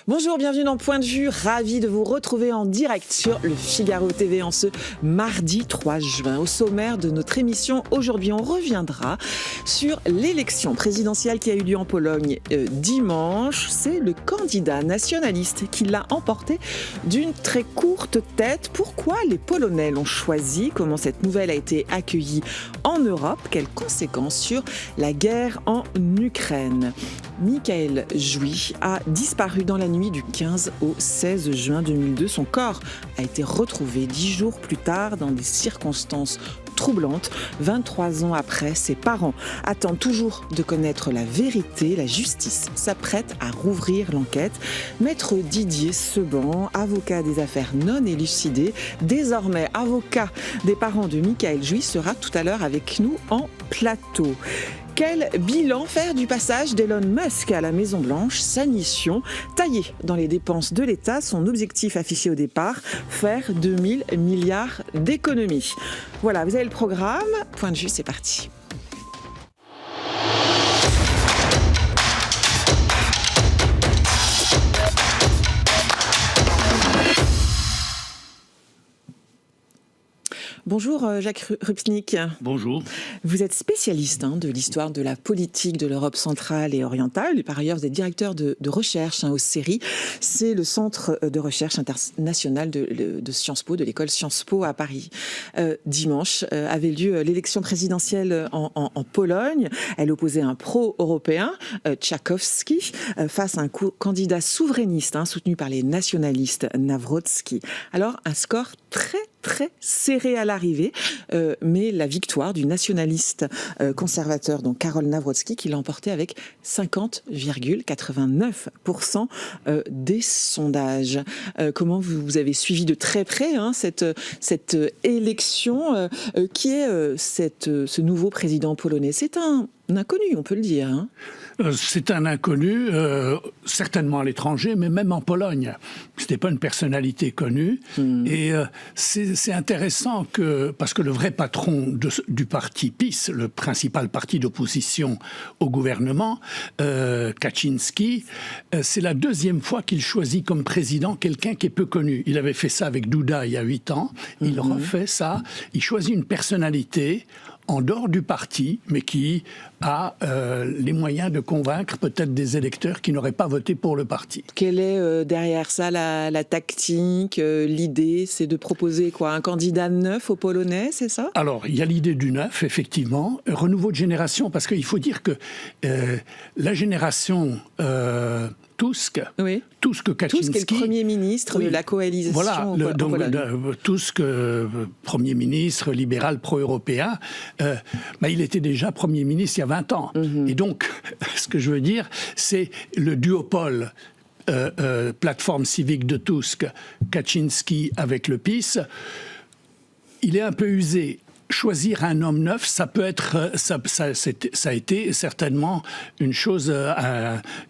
Bonjour, bienvenue dans Point de Vue, ravi de vous retrouver en direct sur le Figaro TV en ce mardi 3 juin. Au sommaire de notre émission, aujourd'hui on reviendra sur l'élection présidentielle qui a eu lieu en Pologne dimanche. C'est le candidat nationaliste qui l'a emporté d'une très courte tête. Pourquoi les Polonais l'ont choisi? Comment cette nouvelle a été accueillie en Europe? Quelles conséquences sur la guerre en Ukraine? Mickaël Jouy a disparu dans la nuit du 15 au 16 juin 2002. Son corps a été retrouvé 10 jours plus tard dans des circonstances troublantes. 23 ans après, ses parents attendent toujours de connaître la vérité. La justice s'apprête à rouvrir l'enquête. Maître Didier Seban, avocat des affaires non élucidées, désormais avocat des parents de Mickaël Jouy, sera tout à l'heure avec nous en plateau. Quel bilan faire du passage d'Elon Musk à la Maison-Blanche? Sa mission, tailler dans les dépenses de l'État. Son objectif affiché au départ, faire 2000 milliards d'économies. Voilà, vous avez le programme. Point de vue, c'est parti. Bonjour Jacques Rupnik. Bonjour. Vous êtes spécialiste de l'histoire de la politique de l'Europe centrale et orientale. Et par ailleurs, vous êtes directeur de recherche au CERI. C'est le centre de recherche international de Sciences Po, de l'école Sciences Po à Paris. Dimanche avait lieu l'élection présidentielle en Pologne. Elle opposait un pro-européen, Tchaikovsky, face à un candidat souverainiste soutenu par les nationalistes, Nawrocki. Alors, un score très serré à l'arrivée, mais la victoire du nationaliste conservateur, donc Karol Nawrocki, qui l'a emporté avec 50,89% des sondages. Comment vous avez suivi de très près cette élection? Qui est ce nouveau président polonais? C'est un inconnu, on peut le dire. C'est un inconnu, certainement à l'étranger, mais même en Pologne. Ce n'était pas une personnalité connue. Et c'est intéressant parce que le vrai patron du parti PiS, le principal parti d'opposition au gouvernement, Kaczynski, c'est la deuxième fois qu'il choisit comme président quelqu'un qui est peu connu. Il avait fait ça avec Duda il y a 8 ans. Il refait ça. Il choisit une personnalité en dehors du parti, mais qui a les moyens de convaincre peut-être des électeurs qui n'auraient pas voté pour le parti. Quelle est derrière ça la tactique, l'idée? C'est de proposer quoi? Un candidat neuf aux Polonais, c'est ça? Alors, il y a l'idée du neuf, effectivement. Renouveau de génération, parce qu'il faut dire que la génération Tusk, Kaczynski... Tusk est le Premier ministre de la coalition. Voilà, Tusk, Premier ministre libéral pro-européen, il était déjà Premier ministre il y a 20 ans. Et donc, ce que je veux dire, c'est le duopole plateforme civique de Tusk, Kaczynski avec le PiS. Il est un peu usé. Choisir un homme neuf, ça peut être, ça a été certainement une chose,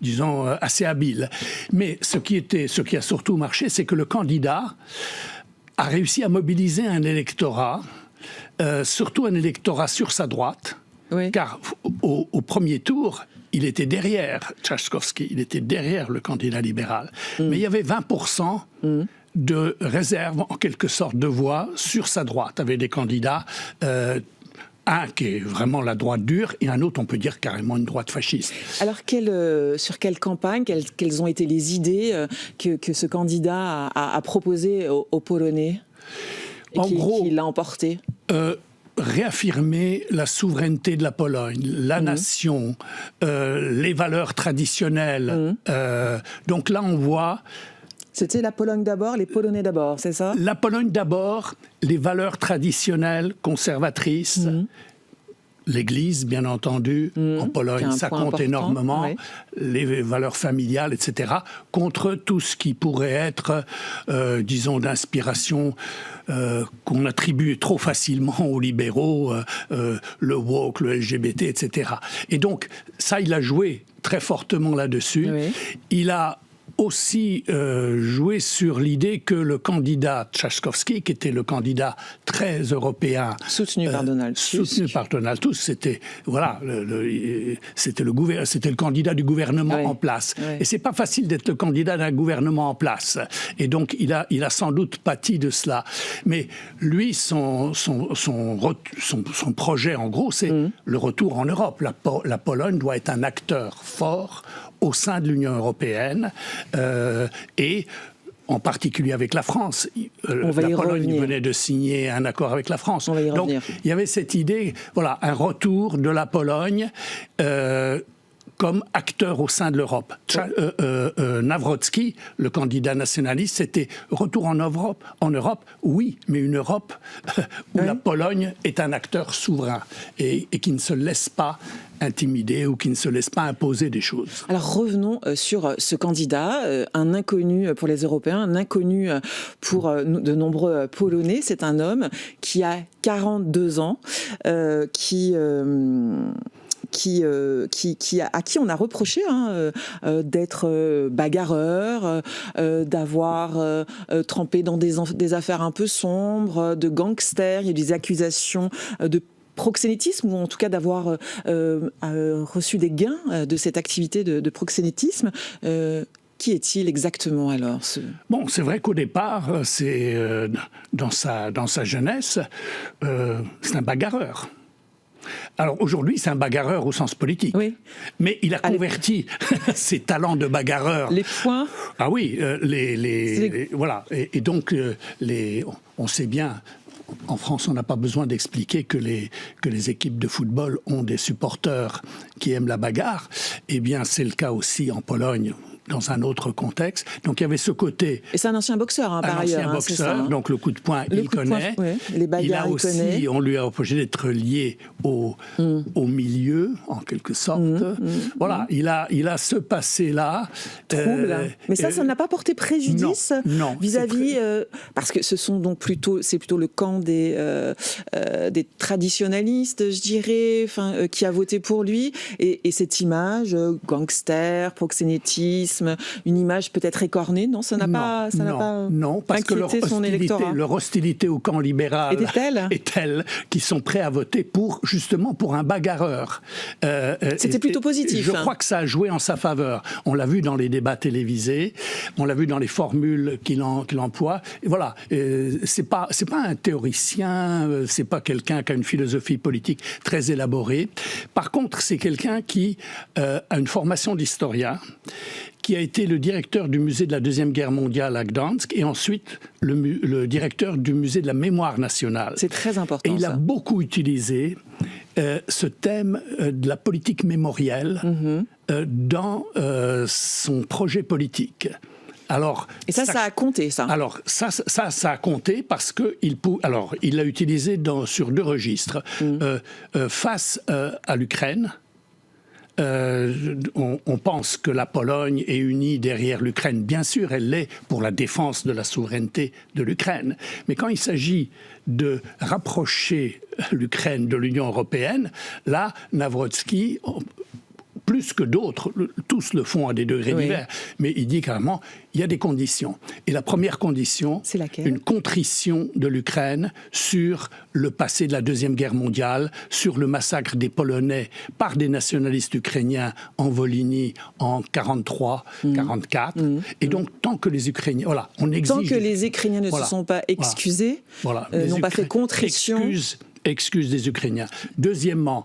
disons, assez habile. Mais ce qui a surtout marché, c'est que le candidat a réussi à mobiliser un électorat, surtout un électorat sur sa droite, car au premier tour, il était derrière Tchaikovsky, il était derrière le candidat libéral. Mais il y avait 20% de réserve, en quelque sorte, de voix sur sa droite, avec des candidats, un qui est vraiment la droite dure, et un autre, on peut dire, carrément une droite fasciste. Alors, sur quelle campagne, quelles ont été les idées que ce candidat a proposées aux Polonais et qui l'a emporté? Réaffirmer la souveraineté de la Pologne, la nation, les valeurs traditionnelles. Donc là, on voit... C'était la Pologne d'abord, les Polonais d'abord, c'est ça? La Pologne d'abord, les valeurs traditionnelles, conservatrices, l'Église, bien entendu, en Pologne, ça compte important, énormément, les valeurs familiales, etc., contre tout ce qui pourrait être, disons, d'inspiration qu'on attribue trop facilement aux libéraux, le woke, le LGBT, etc. Et donc, ça, il a joué très fortement là-dessus. Il a aussi joué sur l'idée que le candidat Trzaskowski, qui était le candidat très européen, soutenu par Donald Tusk, c'était c'était le candidat du gouvernement en place. Et c'est pas facile d'être le candidat d'un gouvernement en place. Et donc il a sans doute pâti de cela. Mais lui, son projet, en gros, c'est le retour en Europe. La Pologne doit être un acteur fort au sein de l'Union européenne et en particulier avec la France. La Pologne venait de signer un accord avec la France. Donc il y avait cette idée, un retour de la Pologne comme acteur au sein de l'Europe. Nawrocki, le candidat nationaliste, c'était retour en Europe, oui, mais une Europe où la Pologne est un acteur souverain et qui ne se laisse pas intimider ou qui ne se laisse pas imposer des choses. Alors revenons sur ce candidat, un inconnu pour les Européens, un inconnu pour de nombreux Polonais. C'est un homme qui a 42 ans, à qui on a reproché d'être bagarreur, d'avoir trempé dans des affaires un peu sombres, de gangster. Il y a des accusations de proxénétisme, ou en tout cas d'avoir reçu des gains de cette activité de proxénétisme. Qui est-il exactement alors Bon, c'est vrai qu'au départ, dans sa jeunesse, c'est un bagarreur. Alors aujourd'hui, c'est un bagarreur au sens politique. Oui. Mais il a converti ses talents de bagarreur. Les points. Ah oui, voilà. Et donc, on sait bien. En France, on n'a pas besoin d'expliquer que les équipes de football ont des supporters qui aiment la bagarre. Eh bien, c'est le cas aussi en Pologne, dans un autre contexte. Donc il y avait ce côté... Et c'est un ancien boxeur, par ailleurs. Un ancien boxeur, donc le coup de poing, il connaît. Les bagarres, il connaît. On lui a reproché d'être lié au milieu, en quelque sorte. Voilà, il a ce passé-là. Trouble. Mais ça n'a pas porté préjudice vis-à-vis... parce que c'est plutôt le camp des traditionalistes, je dirais, qui a voté pour lui. Et cette image, gangster, proxénétisme, une image peut-être écornée, non, ça n'a pas parce que son électorat. Leur hostilité au camp libéral est telle qu'ils sont prêts à voter pour un bagarreur. C'était plutôt positif. Je crois que ça a joué en sa faveur. On l'a vu dans les débats télévisés, on l'a vu dans les formules qu'il emploie. Et voilà, c'est pas un théoricien, c'est pas quelqu'un qui a une philosophie politique très élaborée. Par contre, c'est quelqu'un qui a une formation d'historien, qui a été le directeur du musée de la Deuxième Guerre mondiale à Gdansk et ensuite le directeur du musée de la mémoire nationale. C'est très important. Et il a beaucoup utilisé ce thème de la politique mémorielle dans son projet politique. Alors, ça a compté, ça. Alors, ça a compté parce il l'a utilisé sur deux registres. Face à l'Ukraine, on pense que la Pologne est unie derrière l'Ukraine. Bien sûr, elle l'est pour la défense de la souveraineté de l'Ukraine. Mais quand il s'agit de rapprocher l'Ukraine de l'Union européenne, là, Nawrocki, plus que d'autres, tous le font à des degrés divers, mais il dit carrément, il y a des conditions. Et la première condition, c'est laquelle ? Une contrition de l'Ukraine sur le passé de la Deuxième Guerre mondiale, sur le massacre des Polonais par des nationalistes ukrainiens en Volhynie en 43, 44. Et donc, tant que les Ukrainiens... Voilà, on exige... Tant que les Ukrainiens ne se sont pas excusés, n'ont pas fait contrition... Excuse des Ukrainiens. Deuxièmement,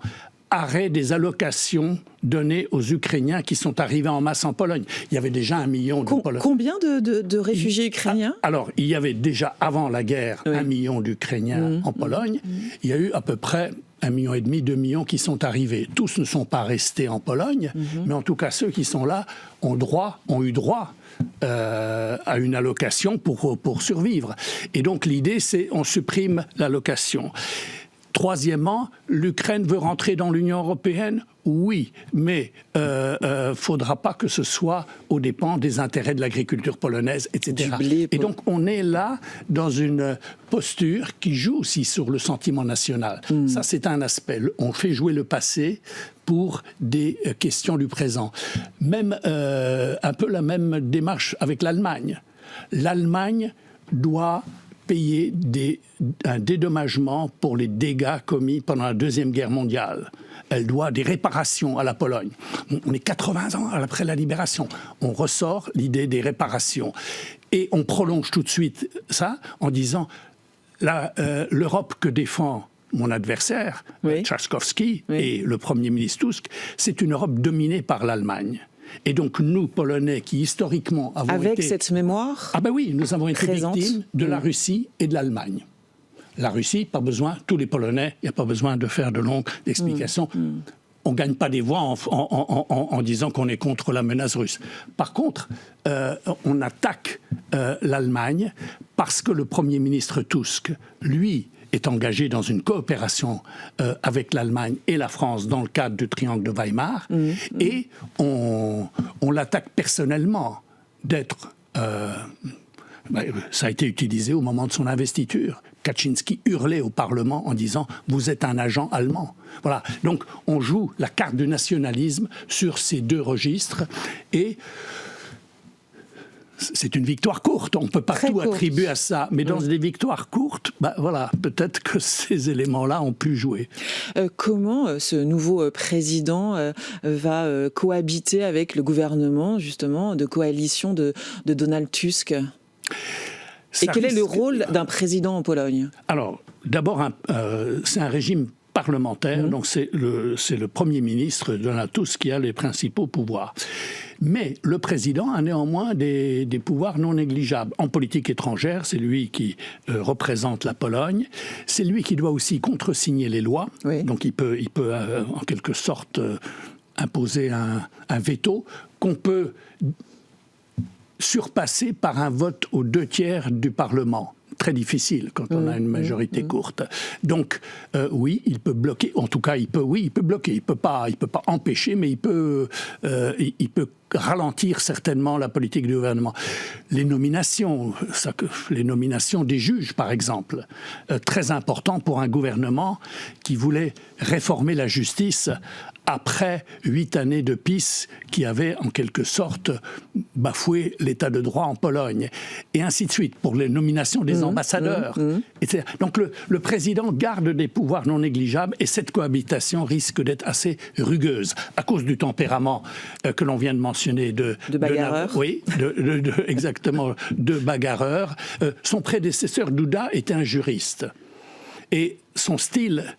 arrêt des allocations données aux Ukrainiens qui sont arrivés en masse en Pologne. Il y avait déjà 1 million de Polonais. Combien de réfugiés ukrainiens ? Alors, il y avait déjà, avant la guerre, 1 million d'Ukrainiens en Pologne. Il y a eu à peu près 1,5 million, 2 millions qui sont arrivés. Tous ne sont pas restés en Pologne, mais en tout cas, ceux qui sont là ont eu droit à une allocation pour survivre. Et donc, l'idée, c'est on supprime l'allocation. Troisièmement, l'Ukraine veut rentrer dans l'Union européenne ? Oui, mais faudra pas que ce soit aux dépens des intérêts de l'agriculture polonaise, etc. Et donc, on est là dans une posture qui joue aussi sur le sentiment national. Ça, c'est un aspect. On fait jouer le passé pour des questions du présent. Même un peu la même démarche avec l'Allemagne. L'Allemagne doit payer un dédommagement pour les dégâts commis pendant la Deuxième Guerre mondiale. Elle doit des réparations à la Pologne. On est 80 ans après la libération. On ressort l'idée des réparations. Et on prolonge tout de suite ça en disant l'Europe que défend mon adversaire, Trzaskowski, et le Premier ministre Tusk, c'est une Europe dominée par l'Allemagne. Et donc nous, Polonais, qui historiquement avons Avec cette mémoire Ah ben oui, nous avons été présente. victimes de la Russie et de l'Allemagne. La Russie, pas besoin, tous les Polonais, il n'y a pas besoin de faire de longues explications. On ne gagne pas des voix en disant qu'on est contre la menace russe. Par contre, on attaque l'Allemagne parce que le Premier ministre Tusk, lui, est engagé dans une coopération avec l'Allemagne et la France dans le cadre du triangle de Weimar. Et on l'attaque personnellement d'être... ça a été utilisé au moment de son investiture. Kaczynski hurlait au Parlement en disant « Vous êtes un agent allemand ». Voilà. Donc on joue la carte du nationalisme sur ces deux registres et c'est une victoire courte. On ne peut pas Très tout courte. attribuer à ça. Mais dans des victoires courtes, voilà, peut-être que ces éléments-là ont pu jouer. Comment ce nouveau président va cohabiter avec le gouvernement, justement, de coalition de Donald Tusk ? Et quel est le rôle d'un président en Pologne ? Alors, d'abord, c'est un régime parlementaire, donc c'est le Premier ministre Donald Tusk qui a les principaux pouvoirs. Mais le président a néanmoins des pouvoirs non négligeables. En politique étrangère, c'est lui qui représente la Pologne. C'est lui qui doit aussi contresigner les lois. Oui. Donc il peut en quelque sorte imposer un veto qu'on peut surpassé par un vote aux 2/3 du Parlement. Très difficile quand on a une majorité courte. Donc, oui, il peut bloquer. En tout cas, il peut bloquer. Il peut pas empêcher, mais il peut ralentir certainement la politique du gouvernement. Les nominations des juges, par exemple, très important pour un gouvernement qui voulait réformer la justice après 8 années de PiS qui avaient en quelque sorte bafoué l'état de droit en Pologne. Et ainsi de suite, pour les nominations des ambassadeurs. Etc. Donc le président garde des pouvoirs non négligeables et cette cohabitation risque d'être assez rugueuse à cause du tempérament que l'on vient de mentionner de bagarreur. Oui, exactement, de bagarreur. Son prédécesseur Duda était un juriste. Et son style...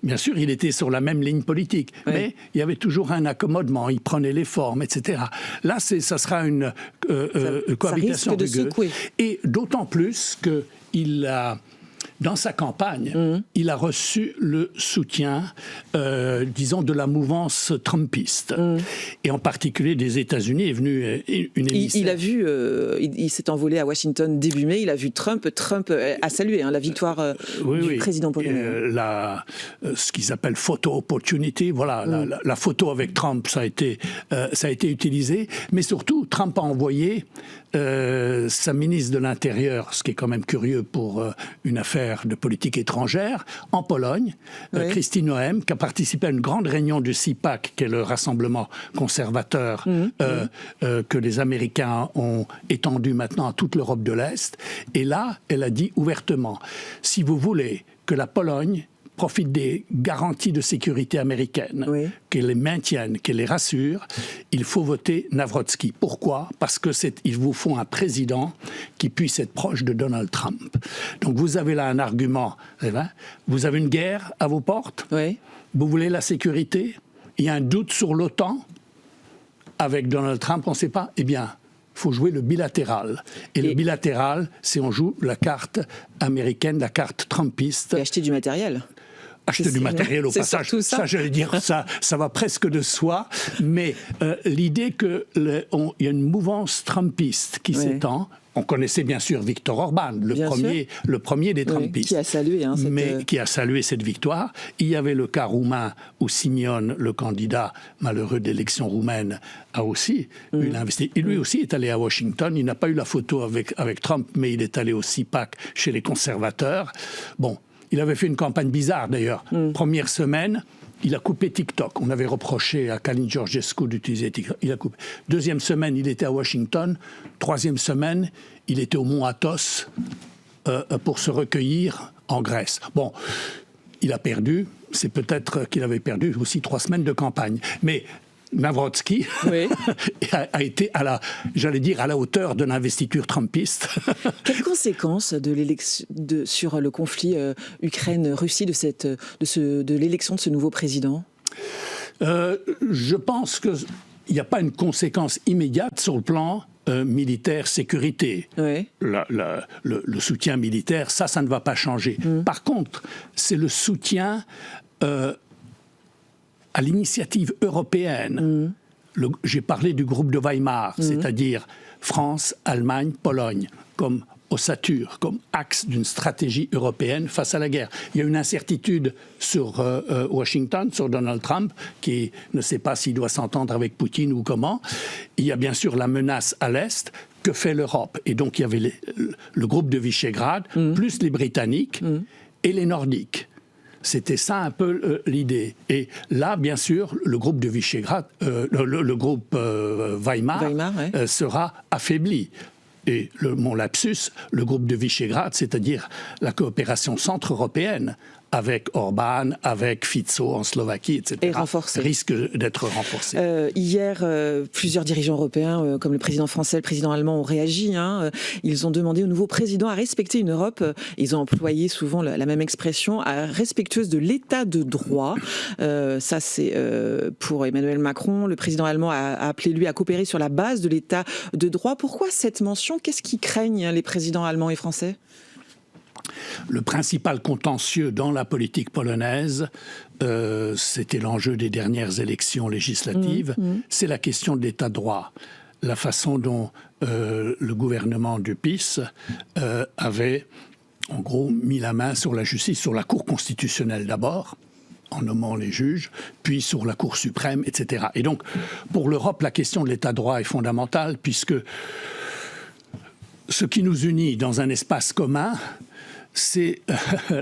Bien sûr, il était sur la même ligne politique, mais il y avait toujours un accommodement, il prenait les formes, etc. Là, ça sera une cohabitation rugueuse. Et d'autant plus qu'il a... Dans sa campagne, il a reçu le soutien, disons, de la mouvance trumpiste. Et en particulier des États-Unis est venue une émissaire. Il a vu, il s'est envolé à Washington début mai, il a vu Trump. Trump a salué la victoire du président polonais. Ce qu'ils appellent photo opportunity, voilà, la photo avec Trump, ça a été utilisé. Mais surtout, Trump a envoyé sa ministre de l'Intérieur, ce qui est quand même curieux pour une affaire de politique étrangère, en Pologne, Kristi Noem, qui a participé à une grande réunion du CPAC, qui est le rassemblement conservateur que les Américains ont étendu maintenant à toute l'Europe de l'Est. Et là, elle a dit ouvertement, si vous voulez que la Pologne profite des garanties de sécurité américaines, qu'elle les maintienne, qu'elle les rassure, il faut voter Nawrocki. Pourquoi ? Parce qu'il vous faut un président qui puisse être proche de Donald Trump. Donc vous avez là un argument. Vous avez une guerre à vos portes. Vous voulez la sécurité. Il y a un doute sur l'OTAN. Avec Donald Trump, on ne sait pas. Eh bien, il faut jouer le bilatéral. Et le bilatéral, c'est on joue la carte américaine, la carte trumpiste. Et acheter du matériel. Acheter du matériel au passage, ça j'allais dire, ça va presque de soi, mais l'idée qu'il y a une mouvance trumpiste qui s'étend. On connaissait bien sûr Viktor Orban, le premier des trumpistes, qui a salué, qui a salué cette victoire. Il y avait le cas roumain où Simion, le candidat malheureux d'élection roumaine, a aussi eu l'investiture. Et lui aussi est allé à Washington. Il n'a pas eu la photo avec Trump, mais il est allé au CPAC chez les conservateurs. Bon. Il avait fait une campagne bizarre d'ailleurs. Première semaine, il a coupé TikTok. On avait reproché à Calin Georgescu d'utiliser TikTok. Il a coupé. Deuxième semaine, il était à Washington. Troisième semaine, il était au mont Athos pour se recueillir en Grèce. Bon, il a perdu. C'est peut-être qu'il avait perdu aussi 3 semaines de campagne. Mais Nawrocki oui. a été à la hauteur de l'investiture trumpiste. Quelles conséquences sur le conflit Ukraine-Russie de l'élection de ce nouveau président ? Je pense qu'il n'y a pas une conséquence immédiate sur le plan militaire, sécurité. Oui. Le soutien militaire, ça ne va pas changer. Par contre, c'est le soutien à l'initiative européenne. J'ai parlé du groupe de Weimar, c'est-à-dire France, Allemagne, Pologne, comme ossature, comme axe d'une stratégie européenne face à la guerre. Il y a une incertitude sur Washington, sur Donald Trump, qui ne sait pas s'il doit s'entendre avec Poutine ou comment. Il y a bien sûr la menace à l'Est. Que fait l'Europe ? Et donc il y avait le groupe de Visegrad, plus les Britanniques et les Nordiques. C'était ça un peu l'idée. Et là, bien sûr, le groupe de Visegrad, le groupe Weimar ouais. Sera affaibli. Et mon lapsus, le groupe de Visegrad, c'est-à-dire la coopération centre-européenne, avec Orban, avec Fico en Slovaquie, etc., risque d'être renforcé. Hier, plusieurs dirigeants européens, comme le président français, le président allemand, ont réagi. Ils ont demandé au nouveau président à respecter une Europe, ils ont employé souvent la même expression, respectueuse de l'état de droit. Ça, c'est pour Emmanuel Macron. Le président allemand a appelé, lui, à coopérer sur la base de l'état de droit. Pourquoi cette mention ? Qu'est-ce qui craignent les présidents allemands et français ? Le principal contentieux dans la politique polonaise, c'était l'enjeu des dernières élections législatives, c'est la question de l'état de droit. La façon dont le gouvernement du PiS avait, en gros, mis la main sur la justice, sur la Cour constitutionnelle d'abord, en nommant les juges, puis sur la Cour suprême, etc. Et donc, pour l'Europe, la question de l'état de droit est fondamentale, puisque ce qui nous unit dans un espace commun, c'est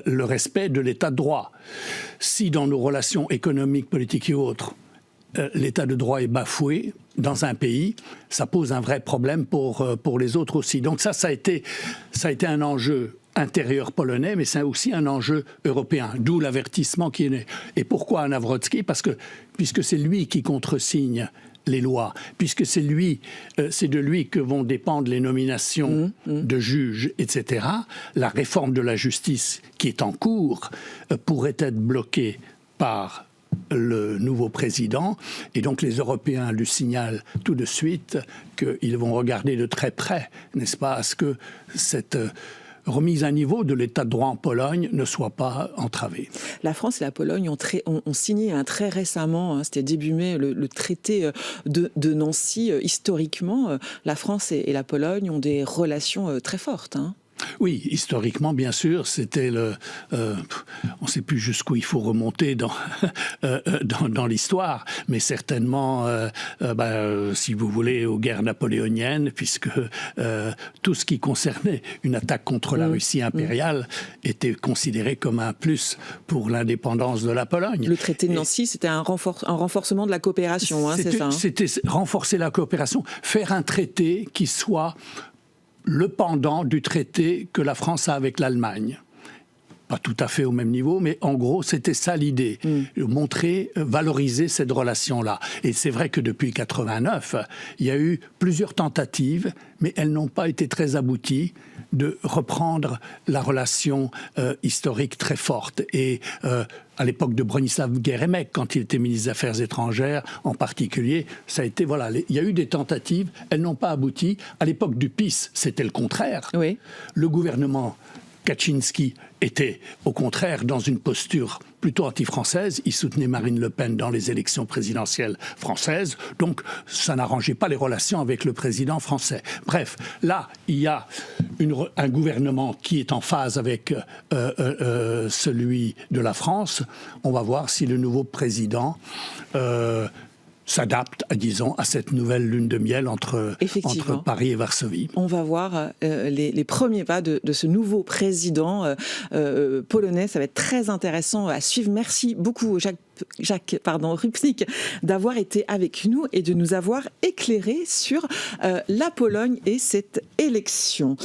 le respect de l'état de droit. Si dans nos relations économiques, politiques et autres, l'état de droit est bafoué dans un pays, ça pose un vrai problème pour les autres aussi. Donc ça a été un enjeu intérieur polonais, mais c'est aussi un enjeu européen, d'où l'avertissement qui est né. Et pourquoi Nawrocki ? Puisque c'est lui qui contresigne les lois, puisque c'est de lui que vont dépendre les nominations de juges, etc. La réforme de la justice qui est en cours pourrait être bloquée par le nouveau président, et donc les Européens lui signalent tout de suite qu'ils vont regarder de très près, n'est-ce pas, à ce que cette remise à niveau de l'état de droit en Pologne ne soit pas entravée. La France et la Pologne ont signé très récemment, c'était début mai, le traité de Nancy. Historiquement, la France et la Pologne ont des relations très fortes. Oui, historiquement, bien sûr, c'était on ne sait plus jusqu'où il faut remonter dans l'histoire, mais certainement, si vous voulez, aux guerres napoléoniennes, puisque tout ce qui concernait une attaque contre la Russie impériale était considéré comme un plus pour l'indépendance de la Pologne. Le traité de Nancy, c'était un renforcement de la coopération, c'est ça. C'était renforcer la coopération, faire un traité qui soit le pendant du traité que la France a avec l'Allemagne. Pas tout à fait au même niveau, mais en gros, c'était ça l'idée. Montrer, valoriser cette relation-là. Et c'est vrai que depuis 1989, il y a eu plusieurs tentatives, mais elles n'ont pas été très abouties, de reprendre la relation historique très forte. Et à l'époque de Bronisław Geremek, quand il était ministre des Affaires étrangères en particulier, ça a été, il y a eu des tentatives, elles n'ont pas abouti. À l'époque du PiS, c'était le contraire. Oui. Le gouvernement Kaczynski était au contraire dans une posture plutôt anti-française. Il soutenait Marine Le Pen dans les élections présidentielles françaises. Donc ça n'arrangeait pas les relations avec le président français. Bref, là, il y a un gouvernement qui est en phase avec celui de la France. On va voir si le nouveau président s'adapte, disons, à cette nouvelle lune de miel entre Paris et Varsovie. On va voir les premiers pas de ce nouveau président polonais. Ça va être très intéressant à suivre. Merci beaucoup, Jacques Rupnik, d'avoir été avec nous et de nous avoir éclairé sur la Pologne et cette élection.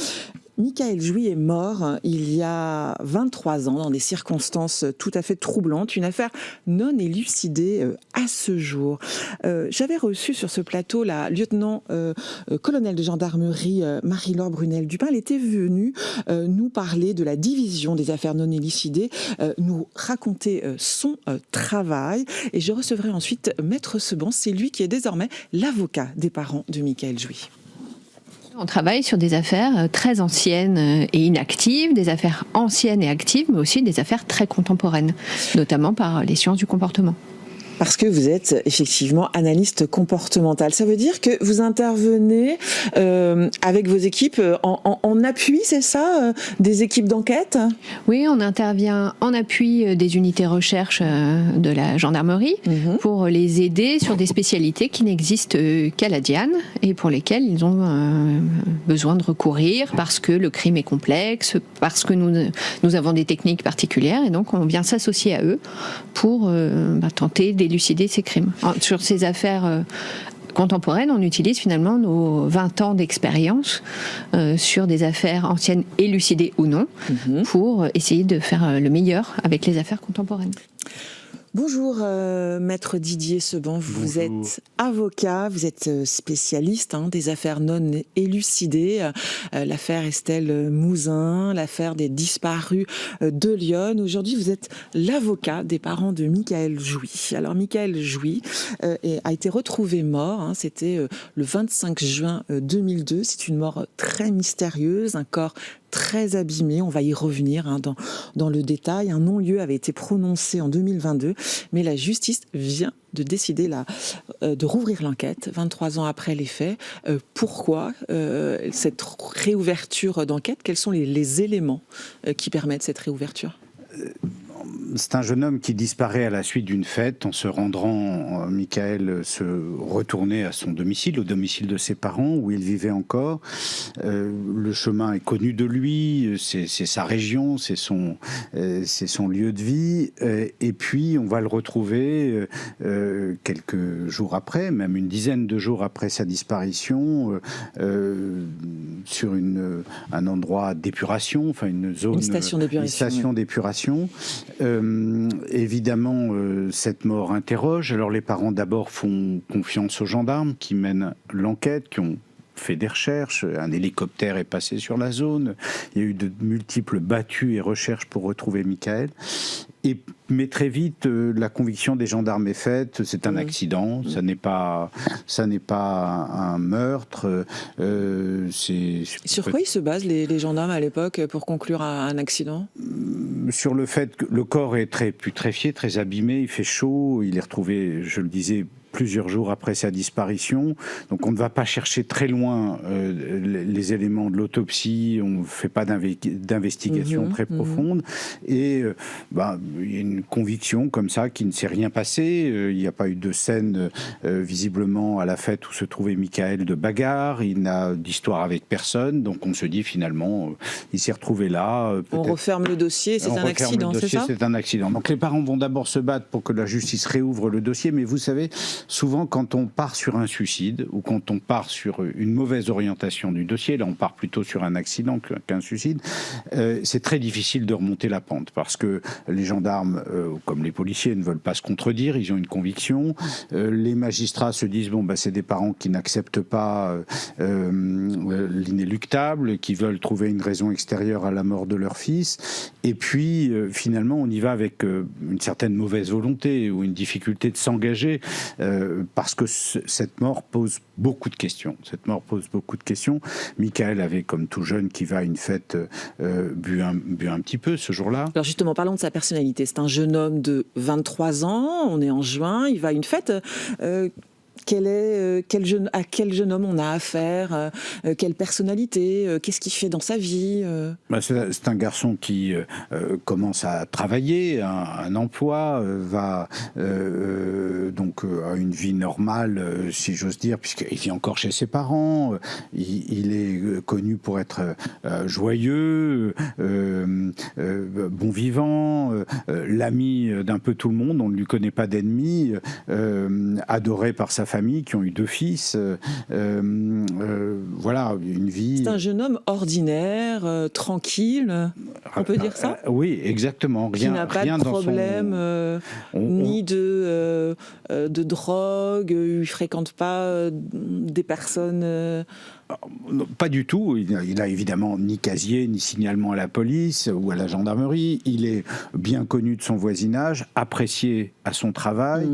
Michaël Jouy est mort il y a 23 ans dans des circonstances tout à fait troublantes, une affaire non élucidée à ce jour. J'avais reçu sur ce plateau la lieutenant-colonel de gendarmerie Marie-Laure Brunel-Dupin. Elle était venue nous parler de la division des affaires non élucidées, nous raconter son travail. Et je recevrai ensuite Maître Seban, c'est lui qui est désormais l'avocat des parents de Michaël Jouy. On travaille sur des affaires très anciennes et inactives, des affaires anciennes et actives, mais aussi des affaires très contemporaines, notamment par les sciences du comportement. Parce que vous êtes effectivement analyste comportemental. Ça veut dire que vous intervenez avec vos équipes en appui, c'est ça, des équipes d'enquête ? Oui, on intervient en appui des unités recherche de la gendarmerie pour les aider sur des spécialités qui n'existent qu'à la Diane et pour lesquelles ils ont besoin de recourir parce que le crime est complexe, parce que nous avons des techniques particulières et donc on vient s'associer à eux pour tenter d'élucider ces crimes. Sur ces affaires contemporaines, on utilise finalement nos 20 ans d'expérience sur des affaires anciennes élucidées ou non pour essayer de faire le meilleur avec les affaires contemporaines. Bonjour Maître Didier Seban, vous êtes avocat, vous êtes spécialiste des affaires non élucidées, l'affaire Estelle Mouzin, l'affaire des disparus de Lyon. Aujourd'hui, vous êtes l'avocat des parents de Michaël Jouy. Alors Michaël Jouy a été retrouvé mort, c'était le 25 juin 2002, c'est une mort très mystérieuse, un corps très abîmé, on va y revenir dans le détail. Un non-lieu avait été prononcé en 2022, mais la justice vient de décider de rouvrir l'enquête 23 ans après les faits. Pourquoi cette réouverture d'enquête ? Quels sont les éléments qui permettent cette réouverture ? C'est un jeune homme qui disparaît à la suite d'une fête. En se rendant, Michaël se retournait à son domicile, au domicile de ses parents, où il vivait encore. Le chemin est connu de lui, c'est sa région, c'est son lieu de vie. Et puis, on va le retrouver quelques jours après, même une dizaine de jours après sa disparition, sur un endroit d'épuration, enfin une zone... Une station d'épuration. Évidemment, cette mort interroge. Alors les parents d'abord font confiance aux gendarmes qui mènent l'enquête, qui ont fait des recherches. Un hélicoptère est passé sur la zone. Il y a eu de multiples battues et recherches pour retrouver Michaël. Mais très vite, la conviction des gendarmes est faite. C'est un accident. Ça n'est pas un meurtre. Sur quoi ils se basent les gendarmes à l'époque pour conclure à un accident ? Sur le fait que le corps est très putréfié, très abîmé. Il fait chaud. Il est retrouvé, je le disais, plusieurs jours après sa disparition. Donc on ne va pas chercher très loin les éléments de l'autopsie, on ne fait pas d'investigation très profonde. Et il y a une conviction comme ça qu'il ne s'est rien passé. Il n'y a pas eu de scène visiblement à la fête où se trouvait Michaël de bagarre. Il n'a d'histoire avec personne. Donc on se dit finalement, il s'est retrouvé là. On referme le dossier, c'est un accident, c'est ça ? C'est un accident. Donc les parents vont d'abord se battre pour que la justice réouvre le dossier. Mais vous savez, souvent, quand on part sur un suicide ou quand on part sur une mauvaise orientation du dossier, là on part plutôt sur un accident qu'un suicide, c'est très difficile de remonter la pente parce que les gendarmes, comme les policiers, ne veulent pas se contredire, ils ont une conviction. Les magistrats se disent, c'est des parents qui n'acceptent pas l'inéluctable, qui veulent trouver une raison extérieure à la mort de leur fils. Et puis, finalement, on y va avec une certaine mauvaise volonté ou une difficulté de s'engager parce que cette mort pose beaucoup de questions. Michaël avait, comme tout jeune qui va à une fête, bu un petit peu ce jour-là. Alors justement, parlons de sa personnalité. C'est un jeune homme de 23 ans, on est en juin, il va à une fête. À quel jeune homme on a affaire, quelle personnalité, qu'est-ce qu'il fait dans sa vie C'est un garçon qui commence à travailler, un emploi, va donc à une vie normale, si j'ose dire, puisqu'il vit encore chez ses parents. Il est connu pour être joyeux, bon vivant, l'ami d'un peu tout le monde. On ne lui connaît pas d'ennemis, adoré par sa famille, qui ont eu 2 fils. Voilà, une vie... C'est un jeune homme ordinaire, tranquille, on peut dire ça ? Oui, exactement. Qui n'a pas de problème, ni de drogue, il ne fréquente pas des personnes... Pas du tout. Il a évidemment ni casier, ni signalement à la police ou à la gendarmerie. Il est bien connu de son voisinage, apprécié à son travail,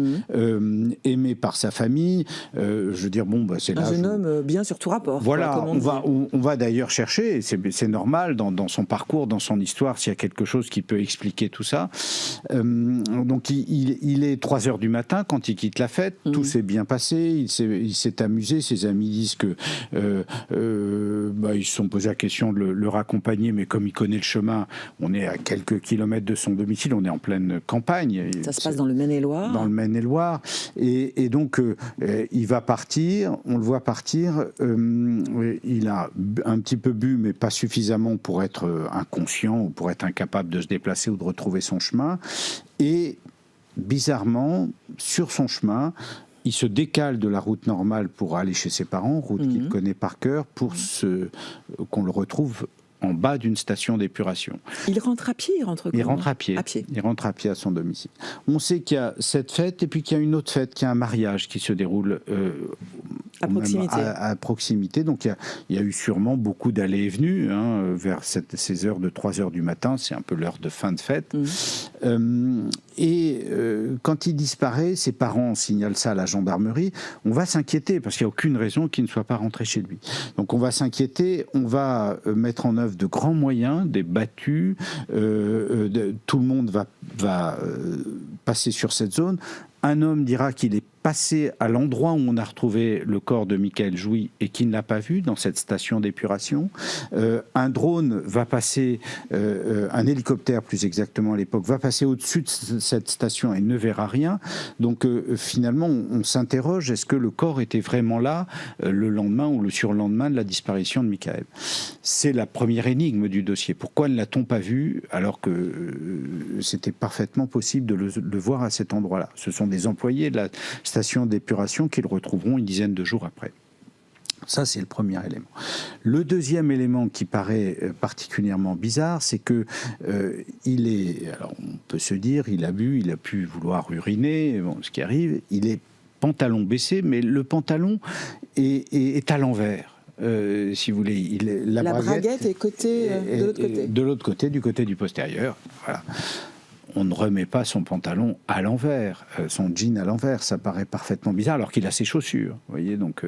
aimé par sa famille. Je veux dire, c'est un jeune homme bien sur tout rapport. Voilà, on va d'ailleurs chercher, c'est normal, dans son parcours, dans son histoire, s'il y a quelque chose qui peut expliquer tout ça. Donc il est 3h du matin quand il quitte la fête. Tout s'est bien passé, il s'est amusé. Ses amis disent que ils se sont posé la question de le raccompagner, mais comme il connaît le chemin, on est à quelques kilomètres de son domicile, on est en pleine campagne. Ça se passe dans le Maine-et-Loire. Dans le Maine-et-Loire. Et donc, il va partir, on le voit partir. Il a un petit peu bu, mais pas suffisamment pour être inconscient ou pour être incapable de se déplacer ou de retrouver son chemin. Et bizarrement, sur son chemin, il se décale de la route normale pour aller chez ses parents, route qu'il connaît par cœur, pour qu'on le retrouve en bas d'une station d'épuration. Il rentre à pied, il rentre à pied. Il rentre à pied à son domicile. On sait qu'il y a cette fête et puis qu'il y a une autre fête, qu'il y a un mariage qui se déroule à proximité. Donc il y a eu sûrement beaucoup d'allées et venues vers ces heures de 3h du matin. C'est un peu l'heure de fin de fête. Quand il disparaît, ses parents signalent ça à la gendarmerie. On va s'inquiéter parce qu'il n'y a aucune raison qu'il ne soit pas rentré chez lui. Donc on va s'inquiéter, on va mettre en œuvre de grands moyens, des battues. Tout le monde va passer sur cette zone. Un homme dira qu'il est passé à l'endroit où on a retrouvé le corps de Michael Jouy et qui ne l'a pas vu, dans cette station d'épuration. Un drone va passer, un hélicoptère plus exactement à l'époque, va passer au-dessus de cette station et ne verra rien. Donc finalement, on s'interroge, est-ce que le corps était vraiment là le lendemain ou le surlendemain de la disparition de Michael ? C'est la première énigme du dossier. Pourquoi ne l'a-t-on pas vu alors que c'était parfaitement possible de le voir à cet endroit-là ? Ce sont des employés de la station d'épuration qui le retrouveront une dizaine de jours après. Ça, c'est le premier élément. Le deuxième élément qui paraît particulièrement bizarre, c'est que alors on peut se dire, il a bu, il a pu vouloir uriner, ce qui arrive, il est pantalon baissé, mais le pantalon est à l'envers. Si vous voulez, la braguette est de l'autre côté. De l'autre côté, du côté du postérieur. Voilà. On ne remet pas son pantalon à l'envers, son jean à l'envers, ça paraît parfaitement bizarre, alors qu'il a ses chaussures. Vous voyez, donc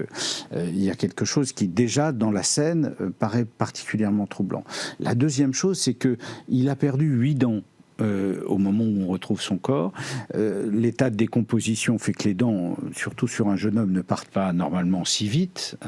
il y a quelque chose qui, déjà, dans la scène, paraît particulièrement troublant. La deuxième chose, c'est qu'il a perdu 8 dents. Au moment où on retrouve son corps. L'état de décomposition fait que les dents, surtout sur un jeune homme, ne partent pas normalement si vite.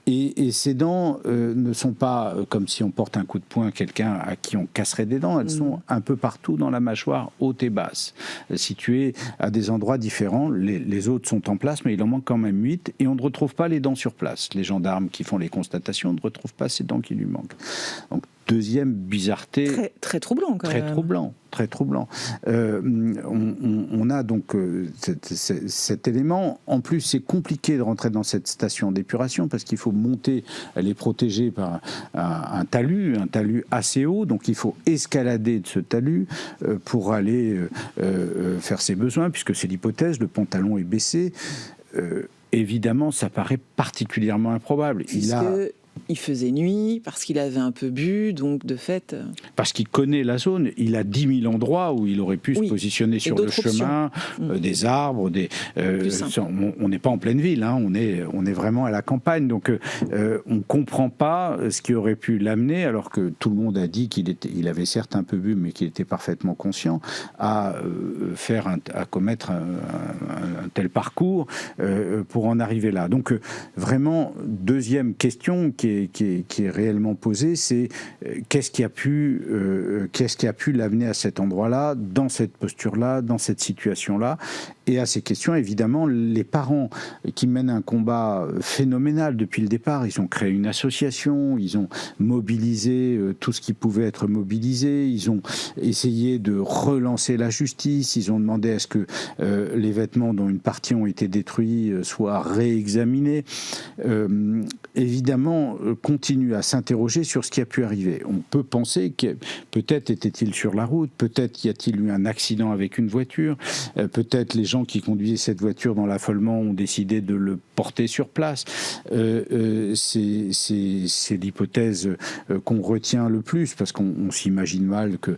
Et ces dents ne sont pas comme si on porte un coup de poing à quelqu'un à qui on casserait des dents. Elles sont un peu partout dans la mâchoire, haute et basse, situées à des endroits différents. Les autres sont en place, mais il en manque quand même 8. Et on ne retrouve pas les dents sur place. Les gendarmes qui font les constatations ne retrouvent pas ces dents qui lui manquent. Donc, deuxième bizarreté. Très troublant, quand même. Très troublant. On a donc cet élément. En plus, c'est compliqué de rentrer dans cette station d'épuration parce qu'il faut monter. Elle est protégée par un talus assez haut. Donc, il faut escalader de ce talus pour aller faire ses besoins, puisque c'est l'hypothèse. Le pantalon est baissé. Évidemment, ça paraît particulièrement improbable. Il faisait nuit, parce qu'il avait un peu bu, donc de fait... Parce qu'il connaît la zone. Il a 10 000 endroits où il aurait pu se positionner sur le chemin, des arbres, on n'est pas en pleine ville, hein, on est vraiment à la campagne. Donc on ne comprend pas ce qui aurait pu l'amener, alors que tout le monde a dit qu'il avait certes un peu bu, mais qu'il était parfaitement conscient, à commettre un tel parcours pour en arriver là. Donc vraiment, deuxième question qui est réellement posée, c'est qu'est-ce qui a pu l'amener à cet endroit-là, dans cette posture-là, dans cette situation-là. Et à ces questions, évidemment, les parents qui mènent un combat phénoménal depuis le départ, ils ont créé une association, ils ont mobilisé tout ce qui pouvait être mobilisé, ils ont essayé de relancer la justice, ils ont demandé à ce que les vêtements dont une partie ont été détruits soient réexaminés. Évidemment, continuent à s'interroger sur ce qui a pu arriver. On peut penser que peut-être était-il sur la route, peut-être y a-t-il eu un accident avec une voiture, peut-être les gens qui conduisaient cette voiture dans l'affolement ont décidé de le porter sur place. C'est l'hypothèse qu'on retient le plus, parce qu'on s'imagine mal que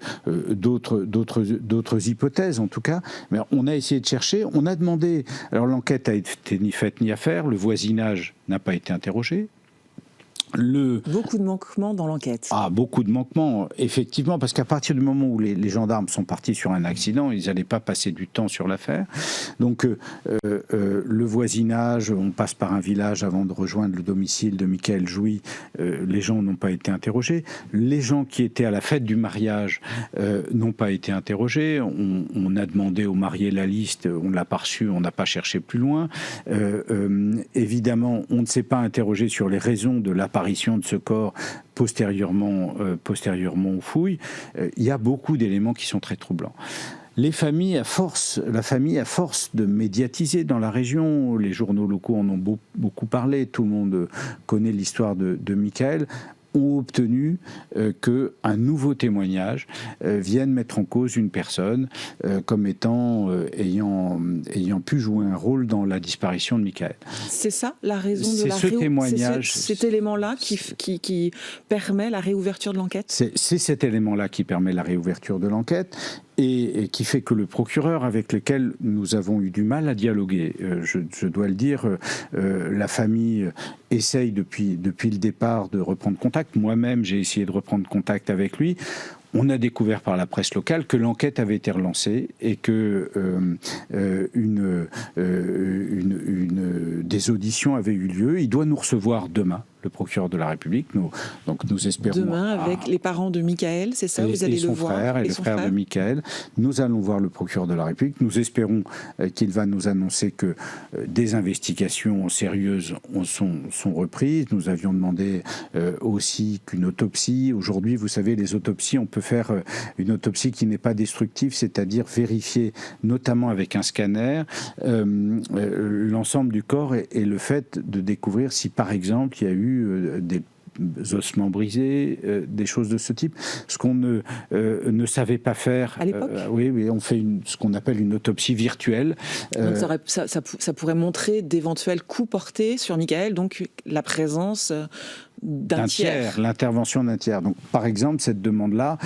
d'autres hypothèses, en tout cas. Mais on a essayé de chercher, on a demandé... Alors l'enquête a été ni faite ni à faire, le voisinage n'a pas été interrogé. Beaucoup de manquements dans l'enquête. Beaucoup de manquements, effectivement, parce qu'à partir du moment où les gendarmes sont partis sur un accident, ils n'allaient pas passer du temps sur l'affaire. Donc le voisinage, on passe par un village avant de rejoindre le domicile de Michaël Jouy, les gens n'ont pas été interrogés. Les gens qui étaient à la fête du mariage n'ont pas été interrogés. On a demandé aux mariés la liste, on ne l'a pas reçue, on n'a pas cherché plus loin. Évidemment, on ne s'est pas interrogé sur les raisons de l'apparition de ce corps postérieurement aux fouilles. Il y a beaucoup d'éléments qui sont très troublants. La famille, à force de médiatiser dans la région, les journaux locaux en ont beaucoup parlé, tout le monde connaît l'histoire de Michaël, ont obtenu qu'un nouveau témoignage vienne mettre en cause une personne comme ayant pu jouer un rôle dans la disparition de Michaël. C'est ça la raison de la témoignage. C'est cet élément-là qui permet la réouverture de l'enquête. C'est cet élément-là qui permet la réouverture de l'enquête. Et qui fait que le procureur, avec lequel nous avons eu du mal à dialoguer, je dois le dire, la famille essaye depuis le départ de reprendre contact. Moi-même, j'ai essayé de reprendre contact avec lui. On a découvert par la presse locale que l'enquête avait été relancée et que des auditions avaient eu lieu. Il doit nous recevoir demain, le procureur de la République. Donc nous espérons... Demain, avec les parents de Michaël, c'est ça? Vous allez le voir. Frère et le frère de Michaël. Nous allons voir le procureur de la République. Nous espérons qu'il va nous annoncer que des investigations sérieuses sont reprises. Nous avions demandé aussi qu'une autopsie... Aujourd'hui, vous savez, les autopsies, on peut faire une autopsie qui n'est pas destructive, c'est-à-dire vérifier, notamment avec un scanner, l'ensemble du corps et le fait de découvrir si, par exemple, il y a eu des ossements brisés, des choses de ce type, ce qu'on ne savait pas faire à l'époque. Oui, on fait ce qu'on appelle une autopsie virtuelle. Donc ça pourrait montrer d'éventuels coups portés sur Michaël, donc la présence d'un tiers. L'intervention d'un tiers. Donc, par exemple, cette demande-là,